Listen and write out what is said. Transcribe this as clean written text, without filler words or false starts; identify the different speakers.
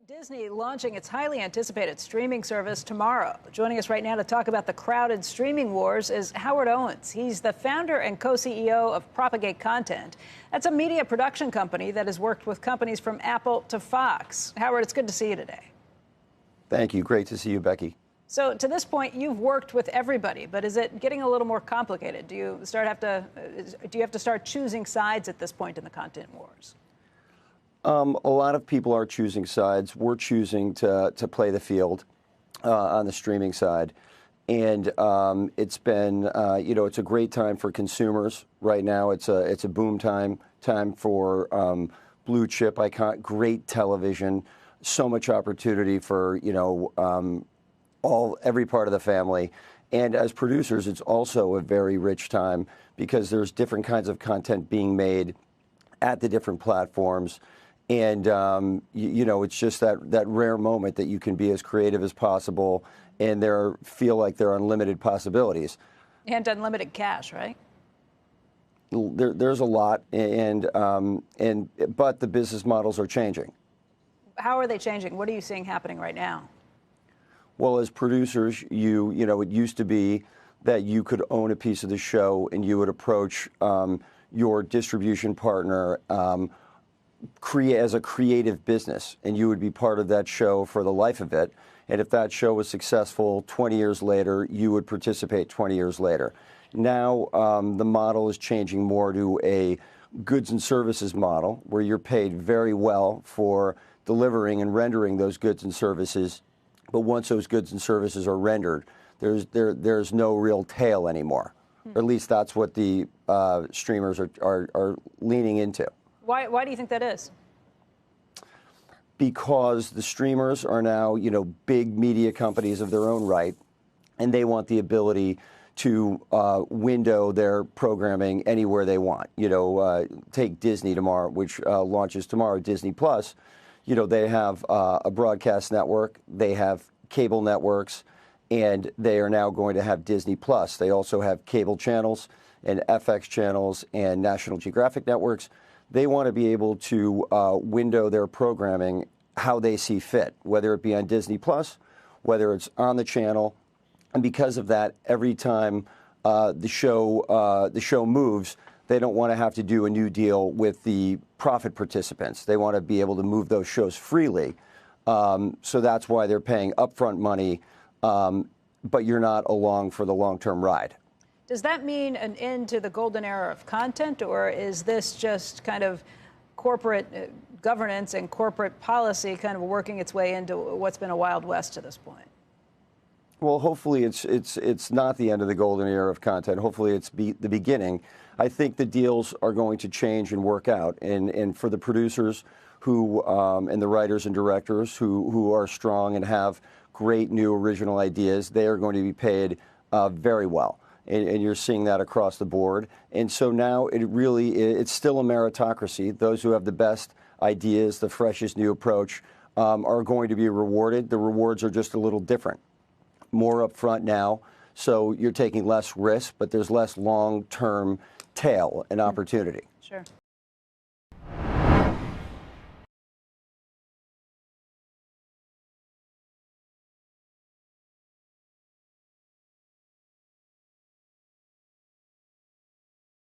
Speaker 1: Disney launching its highly anticipated streaming service tomorrow. Joining us right now to talk about the crowded streaming wars is Howard Owens. He's the founder and co-CEO of Propagate Content. That's a media production company that has worked with companies from Apple to Fox. Howard, it's good to see you today.
Speaker 2: Thank you. Great to see you, Becky.
Speaker 1: So to this point, you've worked with everybody, but is it getting a little more complicated? Do you have to start choosing sides at this point in the content wars?
Speaker 2: A lot of people are choosing sides. We're choosing to play the field on the streaming side. And it's been, it's a great time for consumers right now. It's a boom time for blue chip icon, great television, so much opportunity for, every part of the family. And as producers, it's also a very rich time because there's different kinds of content being made at the different platforms. And, it's just that rare moment that you can be as creative as possible and feel like there are unlimited possibilities.
Speaker 1: And unlimited cash, right?
Speaker 2: There's a lot, but the business models are changing.
Speaker 1: How are they changing? What are you seeing happening right now?
Speaker 2: Well, as producers, it used to be that you could own a piece of the show and you would approach your distribution partner as a creative business, and you would be part of that show for the life of it. And if that show was successful 20 years later, you would participate 20 years later. Now the model is changing more to a goods and services model where you're paid very well for delivering and rendering those goods and services. But once those goods and services are rendered, there's no real tail anymore. Or at least that's what the streamers are leaning into.
Speaker 1: Why do you think that is?
Speaker 2: Because the streamers are now, big media companies of their own right, and they want the ability to window their programming anywhere they want. Take Disney tomorrow, which launches tomorrow, Disney Plus. They have a broadcast network, they have cable networks, and they are now going to have Disney Plus. They also have cable channels and FX channels and National Geographic networks. They want to be able to window their programming how they see fit, whether it be on Disney Plus, whether it's on the channel. And because of that, every time the show moves, they don't want to have to do a new deal with the profit participants. They want to be able to move those shows freely. So that's why they're paying upfront money, but you're not along for the long-term ride.
Speaker 1: Does that mean an end to the golden era of content, or is this just kind of corporate governance and corporate policy kind of working its way into what's been a Wild West to this point?
Speaker 2: Well, hopefully it's not the end of the golden era of content. Hopefully it's the beginning. I think the deals are going to change and work out. And for the producers and the writers and directors who are strong and have great new original ideas, they are going to be paid very well. And you're seeing that across the board. And so now it's still a meritocracy. Those who have the best ideas, the freshest new approach, are going to be rewarded. The rewards are just a little different. More upfront now, so you're taking less risk, but there's less long-term tail and opportunity.
Speaker 1: Sure.